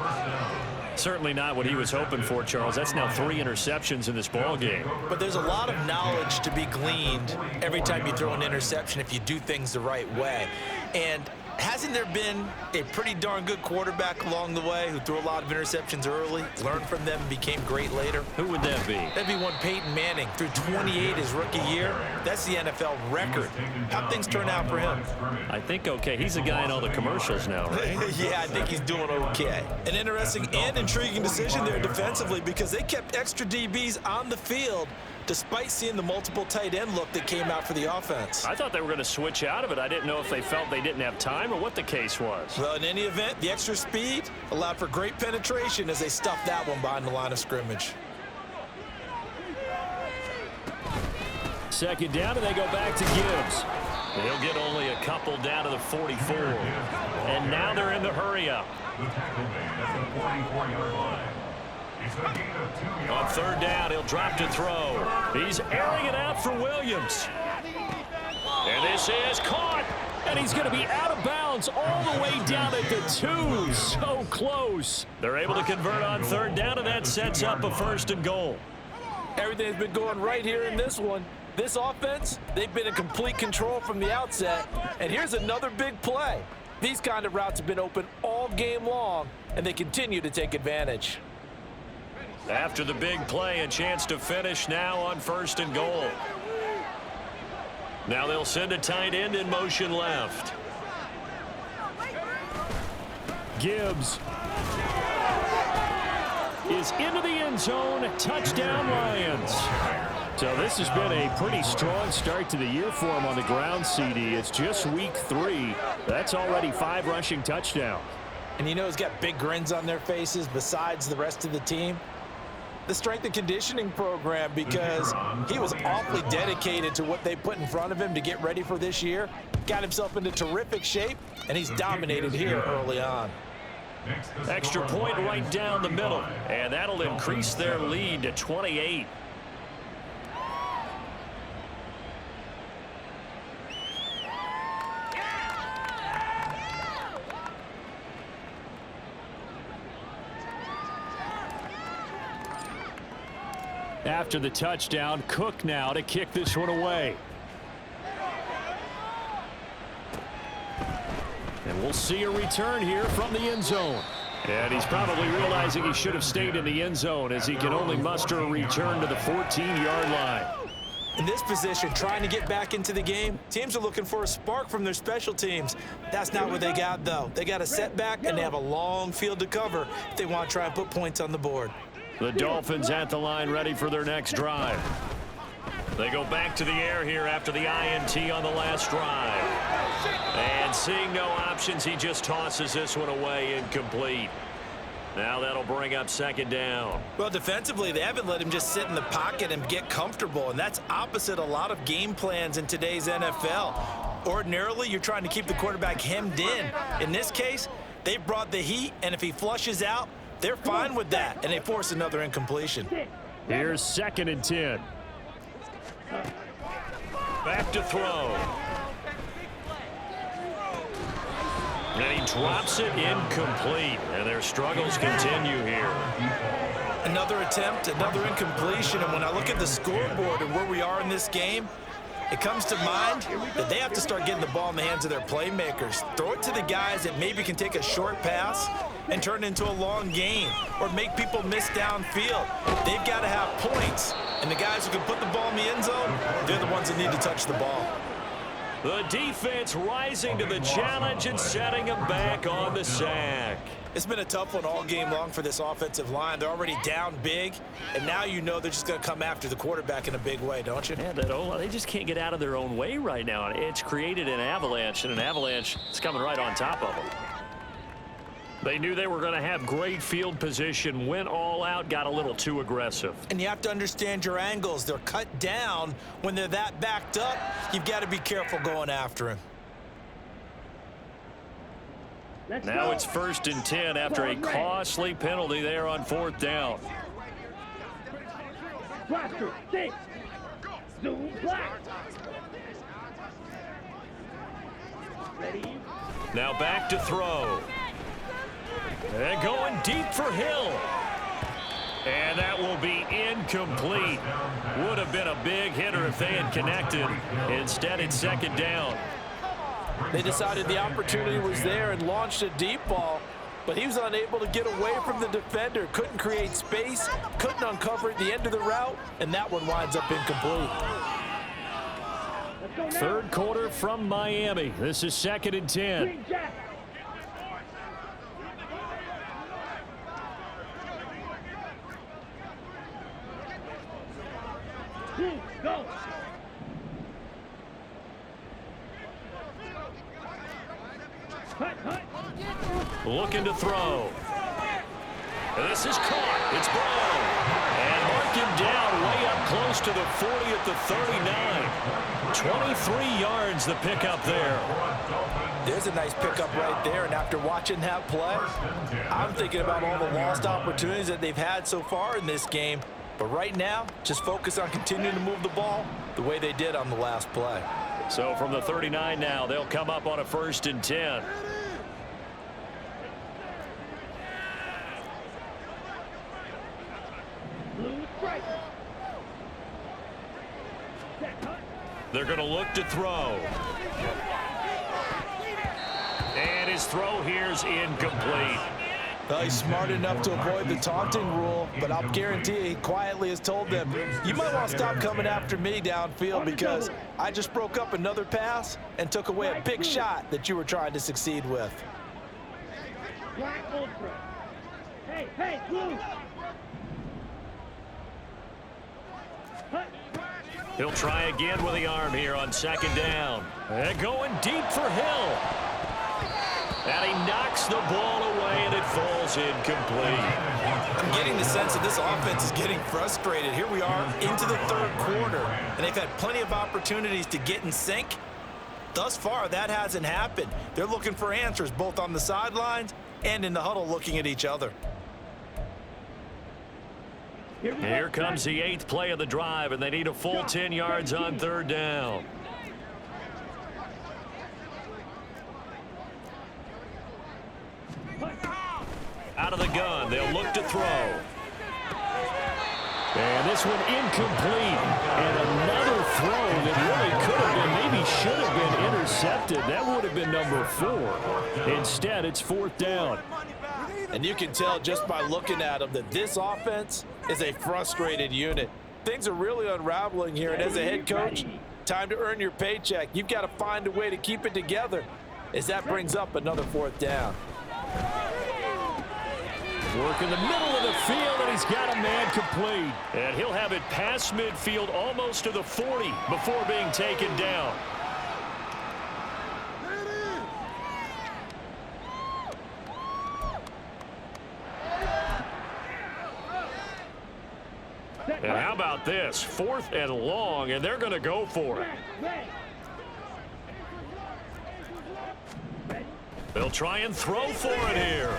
[SPEAKER 3] Certainly not what he was hoping for, Charles. That's now 3 interceptions in this ball game.
[SPEAKER 4] But there's a lot of knowledge to be gleaned every time you throw an interception if you do things the right way. And hasn't there been a pretty darn good quarterback along the way who threw a lot of interceptions early, learned from them, and became great later?
[SPEAKER 3] Who would that be?
[SPEAKER 4] That'd be one Peyton Manning. Threw 28 his rookie year. That's the NFL record. How'd things turn out for him?
[SPEAKER 3] I think okay. He's the guy in all the commercials now, right?
[SPEAKER 4] Yeah, I think he's doing okay. An interesting and intriguing decision there defensively, because they kept extra DBs on the field despite seeing the multiple tight end look that came out for the offense.
[SPEAKER 3] I thought they were going to switch out of it. I didn't know if they felt they didn't have time or what the case was.
[SPEAKER 4] Well, in any event, the extra speed allowed for great penetration as they stuffed that one behind the line of scrimmage.
[SPEAKER 2] Second down, and they go back to Gibbs.
[SPEAKER 3] They'll get only a couple down to the 44. And now they're in the hurry up.
[SPEAKER 5] The tackle made at the 44-yard line It's a gain of 2
[SPEAKER 3] On
[SPEAKER 5] yards.
[SPEAKER 3] third down, he'll drop to throw. He's airing it out for Williams. And this is caught.
[SPEAKER 2] And he's going to be out of bounds all the way down at the 2. So close.
[SPEAKER 3] They're able to convert on third down, and that sets up a 1st and goal.
[SPEAKER 4] Everything's been going right here in this one. This offense, they've been in complete control from the outset. And here's another big play. These kind of routes have been open all game long, and they continue to take advantage.
[SPEAKER 3] After the big play, a chance to finish now on 1st and goal. Now they'll send a tight end in motion left.
[SPEAKER 2] Gibbs is into the end zone. Touchdown, Lions. So this has been a pretty strong start to the year for him on the ground, CD. It's just week 3. That's already 5 rushing touchdowns.
[SPEAKER 4] And you know he's got big grins on their faces besides the rest of the team. The strength and conditioning program, because he was awfully dedicated to what they put in front of him to get ready for this year. Got himself into terrific shape, and he's dominated here early on.
[SPEAKER 3] Extra point right down the middle, and that'll increase their lead to 28.
[SPEAKER 2] After the touchdown, Cook now to kick this one away. And we'll see a return here from the end zone. And he's probably realizing he should have stayed in the end zone as he can only muster a return to the 14-yard line.
[SPEAKER 4] In this position, trying to get back into the game, teams are looking for a spark from their special teams. That's not what they got, though. They got a setback, and they have a long field to cover if they want to try and put points on the board.
[SPEAKER 2] The Dolphins at the line, ready for their next drive.
[SPEAKER 3] They go back to the air here after the INT on the last drive. And seeing no options, he just tosses this one away, incomplete. Now that'll bring up 2nd down.
[SPEAKER 4] Well, defensively, they haven't let him just sit in the pocket and get comfortable, and that's opposite a lot of game plans in today's NFL. Ordinarily, you're trying to keep the quarterback hemmed in. In this case, they brought the heat, and if he flushes out, they're fine with that, and they force another incompletion.
[SPEAKER 2] Here's 2nd and 10.
[SPEAKER 3] Back to throw. And he drops it incomplete, and their struggles continue here.
[SPEAKER 4] Another attempt, another incompletion, and when I look at the scoreboard and where we are in this game, it comes to mind that they have to start getting the ball in the hands of their playmakers. Throw it to the guys that maybe can take a short pass and turn it into a long gain or make people miss downfield. They've got to have points, and the guys who can put the ball in the end zone, they're the ones that need to touch the ball.
[SPEAKER 3] The defense rising to the challenge and setting them back on the sack.
[SPEAKER 4] It's been a tough one all game long for this offensive line. They're already down big, and now you know they're just going to come after the quarterback in a big way, don't you?
[SPEAKER 3] Yeah, they just can't get out of their own way right now. It's created an avalanche, and an avalanche is coming right on top of them. They knew they were going to have great field position, went all out, got a little too aggressive.
[SPEAKER 4] And you have to understand your angles. They're cut down. When they're that backed up, you've got to be careful going after him.
[SPEAKER 3] Now it's 1st and 10 after a costly penalty there on 4th down.
[SPEAKER 1] Blaster, 6. Zoom, black. Ready?
[SPEAKER 3] Now back to throw. And going deep for Hill. And that will be incomplete. Would have been a big hitter if they had connected. Instead, it's 2nd down.
[SPEAKER 4] They decided the opportunity was there and launched a deep ball, but he was unable to get away from the defender. Couldn't create space, couldn't uncover at the end of the route, and that one winds up incomplete.
[SPEAKER 2] 3rd quarter from Miami. This is 2nd and 10.
[SPEAKER 1] Green Jack. Go.
[SPEAKER 3] Looking to throw. This is caught. It's blown. And Mark him
[SPEAKER 2] down way up close to the 40 at the 39. 23 yards the pickup there.
[SPEAKER 4] There's a nice pickup right there, and after watching that play, I'm thinking about all the lost opportunities that they've had so far in this game. But right now, just focus on continuing to move the ball the way they did on the last play.
[SPEAKER 2] So from the 39 now, they'll come up on a 1st and 10. They're going to look to throw. And his throw here's incomplete.
[SPEAKER 4] Well, he's smart enough to avoid the taunting rule, but I'll guarantee he quietly has told them, you might want to stop coming after me downfield because I just broke up another pass and took away a big shot that you were trying to succeed with.
[SPEAKER 1] Black Ultra. Hey, blue.
[SPEAKER 2] He'll try again with the arm here on 2nd down. And going deep for Hill. And he knocks the ball away, and it falls incomplete.
[SPEAKER 4] I'm getting the sense that this offense is getting frustrated. Here we are into the 3rd quarter, and they've had plenty of opportunities to get in sync. Thus far, that hasn't happened. They're looking for answers both on the sidelines and in the huddle looking at each other.
[SPEAKER 2] Here comes the 8th play of the drive, and they need a full 10 yards on 3rd down. Out of the gun, they'll look to throw. And this one incomplete. And another throw that really could have been, maybe should have been intercepted. That would have been number 4. Instead, it's 4th down.
[SPEAKER 4] And you can tell just by looking at them that this offense is a frustrated unit. Things are really unraveling here, and as a head coach, time to earn your paycheck. You've got to find a way to keep it together as that brings up another 4th down.
[SPEAKER 2] Work in the middle of the field, and he's got a man complete. And he'll have it past midfield almost to the 40 before being taken down. And how about this? 4th and long, and they're going to go for it. They'll try and throw for it here.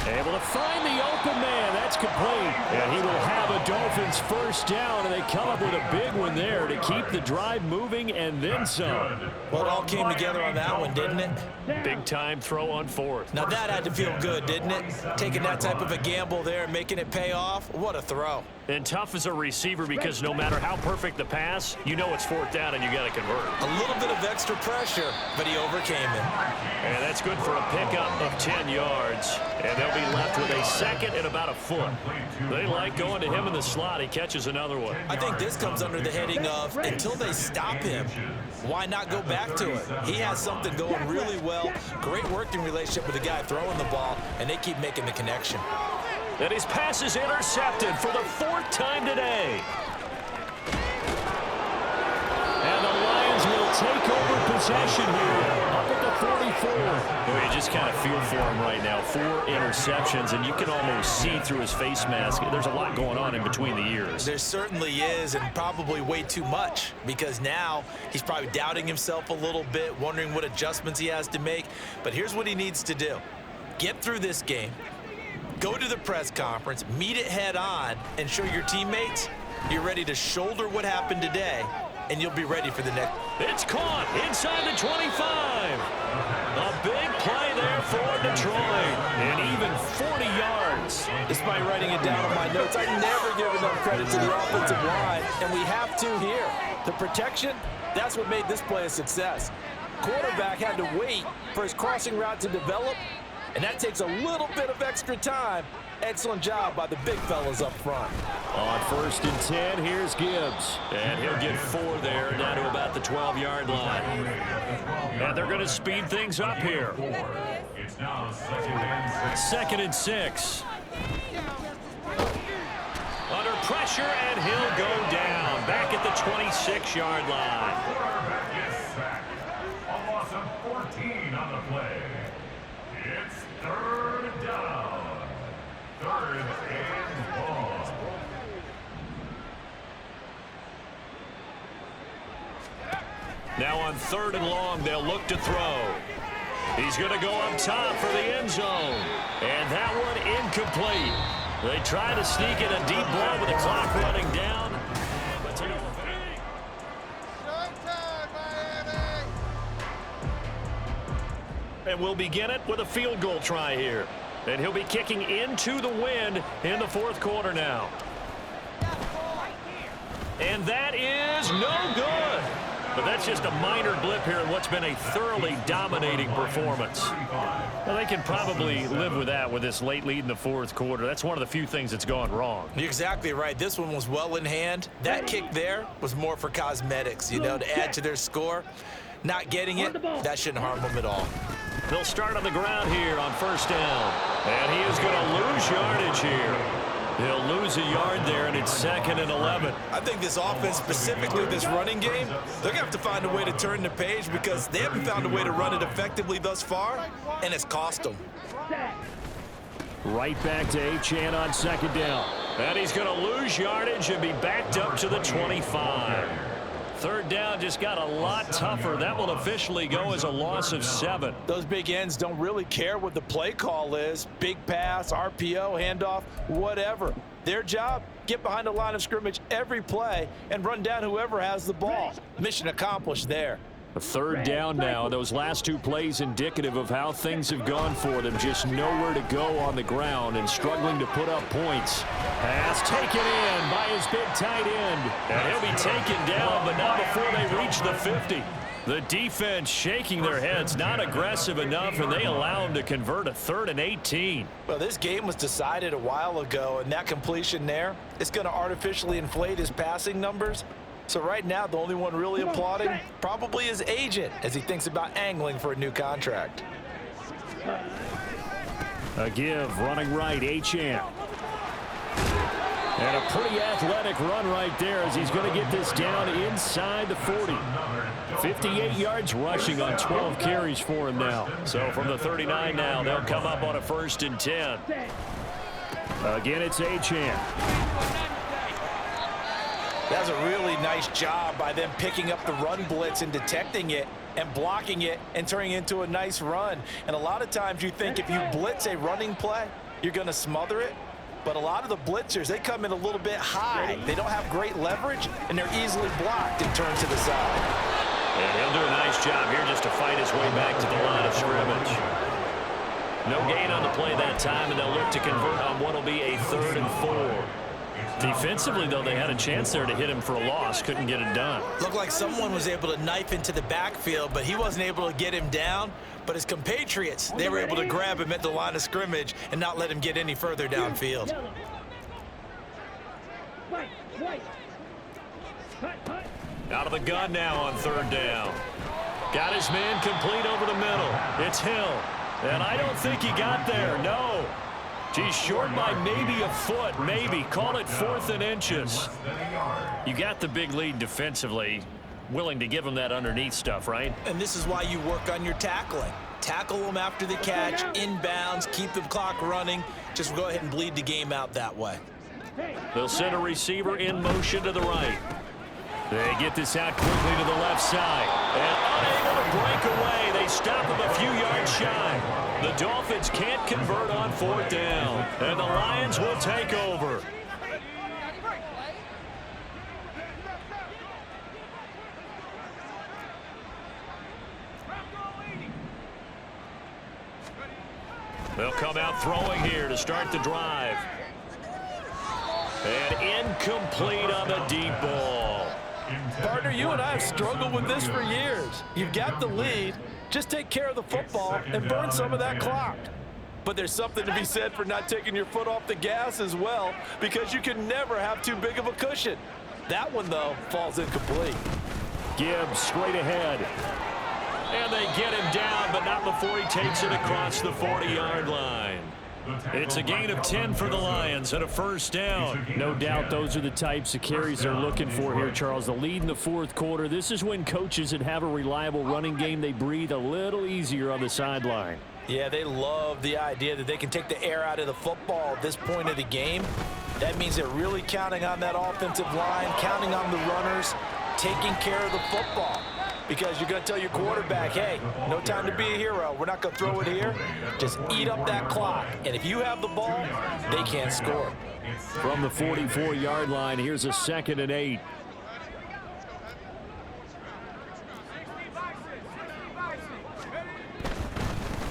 [SPEAKER 2] Able to find the open man. That's complete. And he will have a Dolphins 1st down, and they come up with a big one there to keep the drive moving and then some.
[SPEAKER 4] Well, it all came together on that one, didn't it?
[SPEAKER 2] Big time throw on 4th.
[SPEAKER 4] Now that had to feel good, didn't it? Taking that type of a gamble there and making it pay off. What a throw.
[SPEAKER 2] And tough as a receiver because no matter how perfect the pass, you know it's 4th down and you got to convert.
[SPEAKER 4] A little bit of extra pressure, but he overcame it.
[SPEAKER 2] And that's good for a pickup of 10 yards. And they'll be left with a 2nd and about a foot. They like going to him in the slot. He catches another one.
[SPEAKER 4] I think this comes under the heading of until they stop him, why not go back to it? He has something going really well. Great working relationship with the guy throwing the ball, and they keep making the connection.
[SPEAKER 2] And his pass is intercepted for the 4th time today. And the Lions will take over possession here up at the 44. Well, you just kind of feel for him right now. 4 interceptions, and you can almost see through his face mask. There's a lot going on in between the ears.
[SPEAKER 4] There certainly is, and probably way too much, because now he's probably doubting himself a little bit, wondering what adjustments he has to make. But here's what he needs to do. Get through this game. Go to the press conference, meet it head on, and show your teammates you're ready to shoulder what happened today, and you'll be ready for the next.
[SPEAKER 2] It's caught inside the 25. A big play there for Detroit, and even 40 yards.
[SPEAKER 4] Despite writing it down on my notes, I never give enough credit to the offensive line, and we have to here. The protection, that's what made this play a success. Quarterback had to wait for his crossing route to develop, and that takes a little bit of extra time. Excellent job by the big fellas up front.
[SPEAKER 2] On 1st and 10, here's Gibbs. And he'll get 4 there, down to about the 12-yard line. And they're going to speed things up here.
[SPEAKER 5] It's now
[SPEAKER 2] 2nd and 6. Under pressure, and he'll go down. Back at the 26-yard line.
[SPEAKER 5] Quarterback gets sacked. A loss of 14 on the play. It's 3rd down. 3rd and long.
[SPEAKER 3] Now on 3rd and long, they'll look to throw. He's going to go up top for the end zone. And that one incomplete. They try to sneak in a deep ball with the clock running down. And we'll begin it with a field goal try here. And he'll be kicking into the wind in the 4th quarter now. And that is no good. But that's just a minor blip here in what's been a thoroughly dominating performance. Well, they can probably live with that with this late lead in the 4th quarter. That's one of the few things that's gone wrong.
[SPEAKER 4] You're exactly right. This one was well in hand. That kick there was more for cosmetics, you know, to add to their score. Not getting it, that shouldn't harm them at all.
[SPEAKER 3] They'll start on the ground here on 1st down. And he is going to lose yardage here. He'll lose a yard there, and it's 2nd and 11.
[SPEAKER 4] I think this offense, specifically this running game, they're going to have to find a way to turn the page because they haven't found a way to run it effectively thus far, and it's cost them.
[SPEAKER 2] Right back to Achane on 2nd down.
[SPEAKER 3] And he's going to lose yardage and be backed up to the 25. 3rd down just got a lot tougher. That will officially go as a loss of 7.
[SPEAKER 4] Those big ends don't really care what the play call is. Big pass, RPO, handoff, whatever. Their job, get behind the line of scrimmage every play and run down whoever has the ball. Mission accomplished there.
[SPEAKER 2] A 3rd down now. Those last 2 plays indicative of how things have gone for them. Just nowhere to go on the ground and struggling to put up points. Pass taken in by his big tight end. And he'll be taken down, but not before they reach the 50. The defense shaking their heads, not aggressive enough, and they allow him to convert a 3rd and 18.
[SPEAKER 4] Well, this game was decided a while ago, and that completion there is going to artificially inflate his passing numbers. So right now, the only one really applauding probably his agent as he thinks about angling for a new contract.
[SPEAKER 2] A give, running right, Achane. And a pretty athletic run right there as he's going to get this down inside the 40. 58 yards rushing on 12 carries for him now.
[SPEAKER 3] So from the 39 now, they'll come up on a 1st and 10.
[SPEAKER 2] Again, it's Achane.
[SPEAKER 4] That was a really nice job by them picking up the run blitz and detecting it and blocking it and turning it into a nice run. And a lot of times you think if you blitz a running play, you're going to smother it. But a lot of the blitzers, they come in a little bit high. They don't have great leverage, and they're easily blocked and turned to the side.
[SPEAKER 3] And he'll do a nice job here just to fight his way back to the line of scrimmage. No gain on the play that time, and they'll look to convert on what will be a 3rd and 4. Defensively, though, they had a chance there to hit him for a loss. Couldn't get it done.
[SPEAKER 4] Looked like someone was able to knife into the backfield, but he wasn't able to get him down. But his compatriots, they were able to grab him at the line of scrimmage and not let him get any further downfield.
[SPEAKER 3] Out of the gun now on 3rd down. Got his man complete over the middle. It's Hill. And I don't think he got there. No. Geez, short by maybe a foot, maybe. Call it 4th and inches. You got the big lead defensively. Willing to give him that underneath stuff, right?
[SPEAKER 4] And this is why you work on your tackling. Tackle them after the catch, inbounds, keep the clock running. Just go ahead and bleed the game out that way.
[SPEAKER 2] They'll send a receiver in motion to the right. They get this out quickly to the left side. And unable to break away. They stop him a few yards shy. The Dolphins can't convert on 4th down. And the Lions will take over. They'll come out throwing here to start the drive. And incomplete on the deep ball.
[SPEAKER 4] Partner, you and I have struggled with this for years. You've got the lead. Just take care of the football and burn some of that clock. But there's something to be said for not taking your foot off the gas as well, because you can never have too big of a cushion. That one, though, falls incomplete.
[SPEAKER 2] Gibbs straight ahead.
[SPEAKER 3] And they get him down, but not before he takes it across the 40-yard line. It's a gain of 10 for the Lions and a 1st down.
[SPEAKER 2] No doubt those are the types of carries they're looking for here, Charles. The lead in the 4th quarter. This is when coaches that have a reliable running game, they breathe a little easier on the sideline.
[SPEAKER 4] Yeah, they love the idea that they can take the air out of the football at this point of the game. That means they're really counting on that offensive line, counting on the runners, taking care of the football. because you're going to tell your quarterback, hey, no time to be a hero. We're not going to throw it here. Just eat up that clock. And if you have the ball, they can't score.
[SPEAKER 2] From the 44-yard line, here's a 2nd and 8.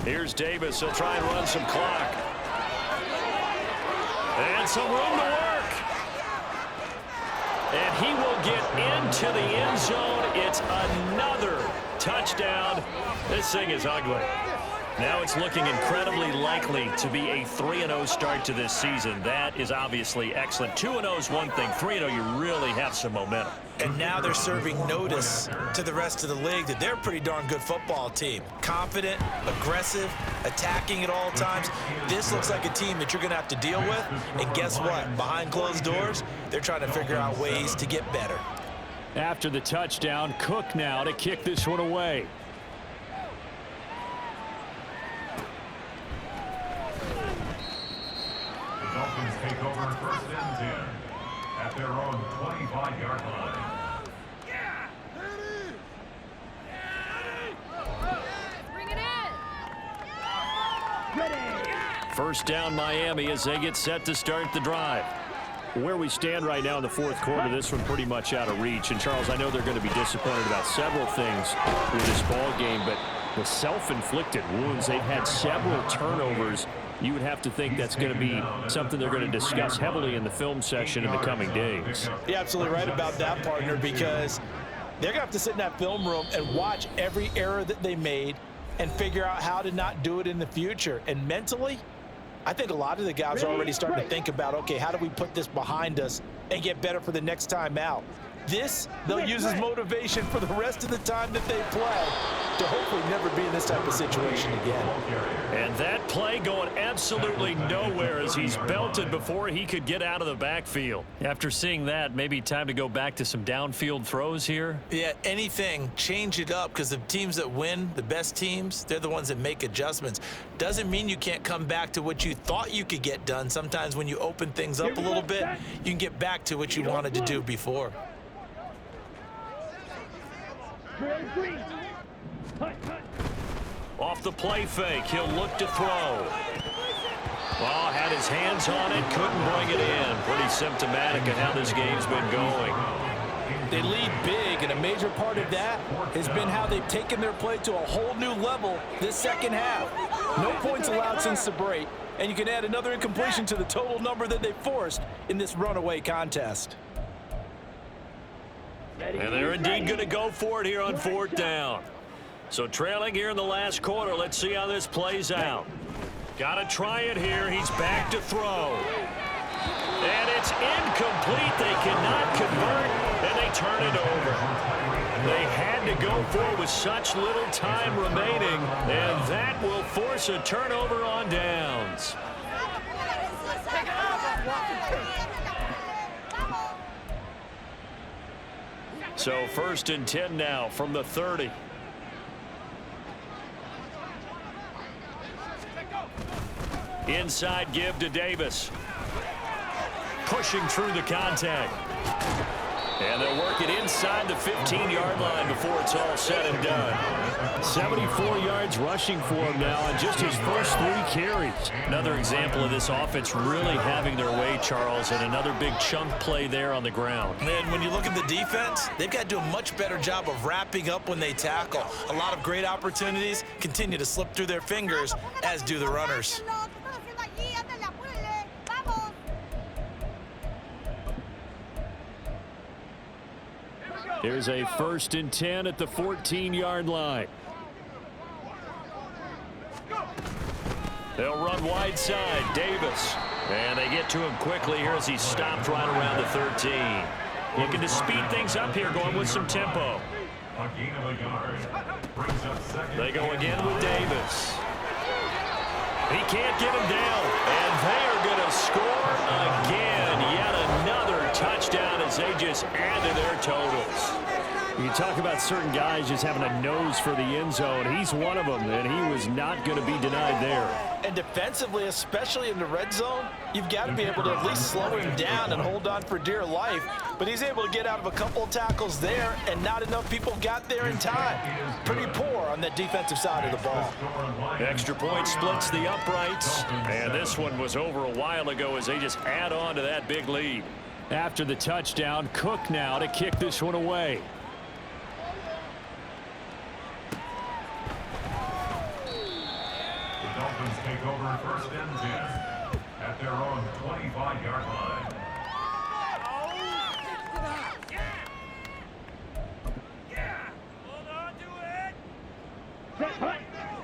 [SPEAKER 3] Here's Davis. He'll try and run some clock. And some room to work. And he will get into the end zone. It's another touchdown. This thing is ugly. Now it's looking incredibly likely to be a 3-0 start to this season. That is obviously excellent. 2-0 is one thing. 3-0, you really have some momentum.
[SPEAKER 4] And now they're serving notice to the rest of the league that they're a pretty darn good football team. Confident, aggressive, attacking at all times. This looks like a team that you're going to have to deal with. And guess what? Behind closed doors, they're trying to figure out ways to get better.
[SPEAKER 2] After the touchdown, Cook now to kick this one away.
[SPEAKER 5] The Dolphins take over 1st and 10 at their own 25-yard line.
[SPEAKER 1] Bring it in.
[SPEAKER 2] First down Miami as they get set to start the drive. Where we stand right now in the 4th quarter, this one pretty much out of reach. And Charles, I know they're going to be disappointed about several things with this ball game, but the self-inflicted wounds, they've had several turnovers. You would have to think that's going to be something they're going to discuss heavily in the film session in the coming days.
[SPEAKER 4] You're absolutely right about that, partner, because they're going to have to sit in that film room and watch every error that they made and figure out how to not do it in the future. And mentally, I think a lot of the guys are already starting to think about, okay, how do we put this behind us and get better for the next time out? This, they'll use as motivation for the rest of the time that they play to hopefully never be in this type of situation again.
[SPEAKER 3] And that play going absolutely nowhere as he's belted before he could get out of the backfield. After seeing that, maybe time to go back to some downfield throws here.
[SPEAKER 4] Yeah, anything, change it up, because the teams that win, the best teams, they're the ones that make adjustments. Doesn't mean you can't come back to what you thought you could get done. Sometimes when you open things up a little bit, you can get back to what you wanted to do before.
[SPEAKER 3] Off the play fake, he'll look to throw. Well, had his hands on it, couldn't bring it in. Pretty symptomatic of how this game's been going.
[SPEAKER 4] They lead big, and a major part of that has been how they've taken their play to a whole new level this second half. No points allowed since the break, and you can add another incompletion to the total number that they forced in this runaway contest.
[SPEAKER 3] And they're indeed going to go for it here on 4th down. So trailing here in the last quarter. Let's see how this plays out. Got to try it here. He's back to throw. And it's incomplete. They cannot convert, and they turn it over. They had to go for it with such little time remaining, and that will force a turnover on downs. So 1st and 10 now from the 30. Inside give to Davis. Pushing through the contact. And they'll work it inside the 15-yard line before it's all said and done.
[SPEAKER 2] 74 yards rushing for him now on just his first 3 carries.
[SPEAKER 3] Another example of this offense really having their way, Charles, and another big chunk play there on the ground.
[SPEAKER 4] And when you look at the defense, they've got to do a much better job of wrapping up when they tackle. A lot of great opportunities continue to slip through their fingers, as do the runners.
[SPEAKER 2] Here's a 1st and 10 at the 14-yard line.
[SPEAKER 3] They'll run wide side. Davis. And they get to him quickly here as he's stopped right around the 13. Looking to speed things up here, going with some tempo.
[SPEAKER 5] A gain of a yard. Brings up 2nd.
[SPEAKER 3] They go again with Davis. He can't get him down. And they are going to score again. Yet another touchdown as they just add to their totals.
[SPEAKER 2] You talk about certain guys just having a nose for the end zone. He's one of them, and he was not going to be denied there.
[SPEAKER 4] And defensively, especially in the red zone, you've got to be able to at least slow him down and hold on for dear life. But he's able to get out of a couple of tackles there, and not enough people got there in time. Pretty poor on that defensive side of the ball.
[SPEAKER 3] Extra point splits the uprights. And this one was over a while ago as they just add on to that big lead.
[SPEAKER 2] After the touchdown, Cook now to kick this one away.
[SPEAKER 5] The Dolphins take over 1st and 10 at their own 25-yard line.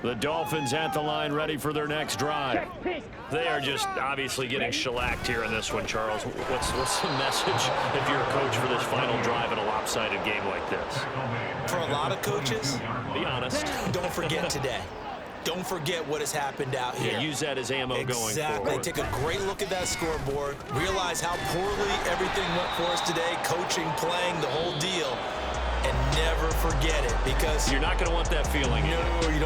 [SPEAKER 2] The Dolphins at the line ready for their next drive.
[SPEAKER 3] They are just obviously getting shellacked here in this one, Charles. What's the message if you're a coach for this final drive in a lopsided game like this?
[SPEAKER 4] For a lot of coaches,
[SPEAKER 3] Be honest.
[SPEAKER 4] don't forget today. Don't forget what has happened out here.
[SPEAKER 3] Yeah, use that as ammo going
[SPEAKER 4] Exactly.
[SPEAKER 3] forward.
[SPEAKER 4] Take a great look at that scoreboard. Realize how poorly everything went for us today. Coaching, playing, the whole deal. And never forget it, because
[SPEAKER 3] You're not going to want that feeling.
[SPEAKER 4] no, you don't